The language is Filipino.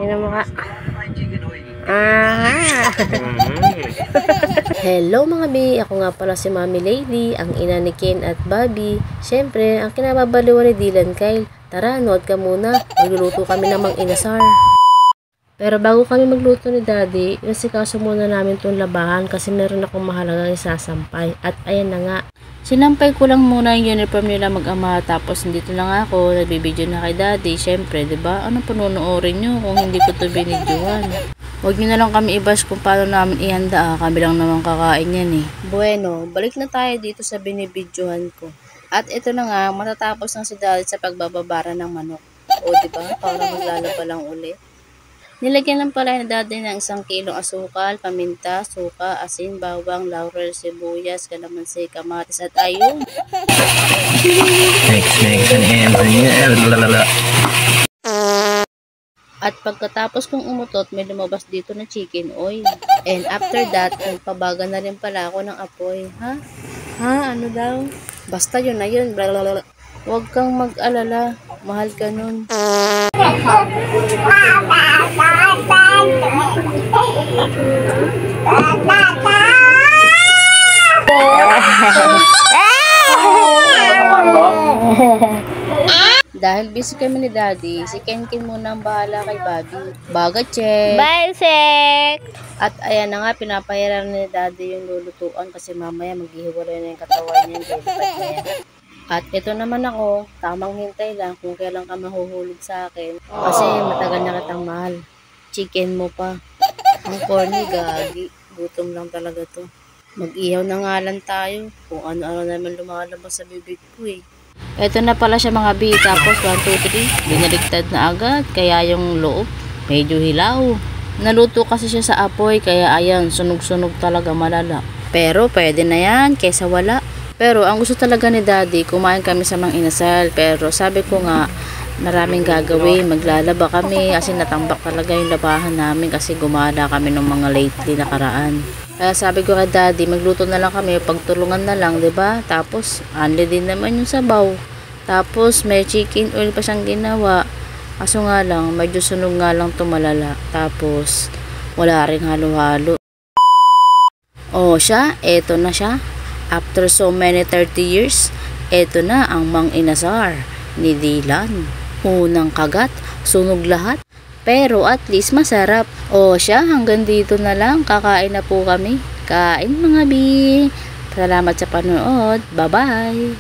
Tingnan mo ka. Hello mga bi, ako nga pala si Mami Lady, ang ina ni Ken at Bobby. Siyempre, ang kinababaliwan ni Dylan Kyle. Tara, nood ka muna. Magluluto kami ng mang-inasar. Pero bago kami magluto ni Daddy, nasikaso muna namin itong labahan kasi meron akong mahalagang isasampay. At ayan na nga. Sinampay ko lang muna yung uniform nila mag-ama, tapos dito lang ako, nagbibideo na kay Daddy. Siyempre, diba? Anong panonoorin nyo kung hindi ko ito binidyohan? Huwag nyo na lang kami i-bash kung paano namin ihanda. Kami lang naman kakain yan eh. Bueno, balik na tayo dito sa binibidyohan ko. At ito na nga, matatapos na si Daddy sa pagbababara ng manok. O diba? Para maglalaba lang ulit. Nilagyan lang pala ni Daddy ng 1 kilong asukal, paminta, suka, asin, bawang, laurel, sibuyas, kalamansi, kamatis at ayong. At pagkatapos kong umutot, may lumabas dito na chicken oil. And after that, nagpabaga na rin pala ako ng apoy. Ha? Ha? Ano daw? Basta yun na yun. Blablabla. Huwag kang mag-alala. Mahal ka nun. Dahil busy kami ni Daddy, si Ken muna ang bahala kay Bobby. Baga check! Bye, Sek! At ayan na nga, pinapahiran ni Daddy yung lulutuan kasi mamaya maghihiwalay na yung katawan niya. At ito naman ako, tamang hintay lang kung kailan ka mahuhulog sa akin. Kasi matagal na kitang mahal. Chicken mo pa. Ang corny, gagi. Gutom lang talaga to. Mag-ihaw na nga lang tayo. Kung ano-ano naman lumalabas sa bibig ko eh. Ito na pala siya mga bi. Tapos 1, 2, 3. Binaligtad na agad. Kaya yung loob medyo hilaw. Naluto kasi siya sa apoy. Kaya ayan, sunog-sunog talaga malala. Pero pwede na yan kaysa wala. Pero ang gusto talaga ni Daddy, kumain kami sa mang-inasal. Pero sabi ko nga, maraming gagawin. Maglalaba kami kasi natambak talaga yung labahan namin kasi gumala kami ng mga lately nakaraan. Kaya sabi ko kay Daddy, magluto na lang kami, pagtulungan na lang, 'di ba? Tapos anli din naman yung sabaw. Tapos may chicken oil pa siyang ginawa. Kaso nga lang, medyo sunog nga lang tumalala. Tapos wala ring halo-halo. Oh, siya, eto na siya. After so many 30 years, eto na ang mang-inasar ni Dylan. Unang kagat, sunog lahat. Pero at least masarap. O siya, hanggang dito na lang. Kakain na po kami. Kain mga bi. Salamat sa panonood. Bye-bye.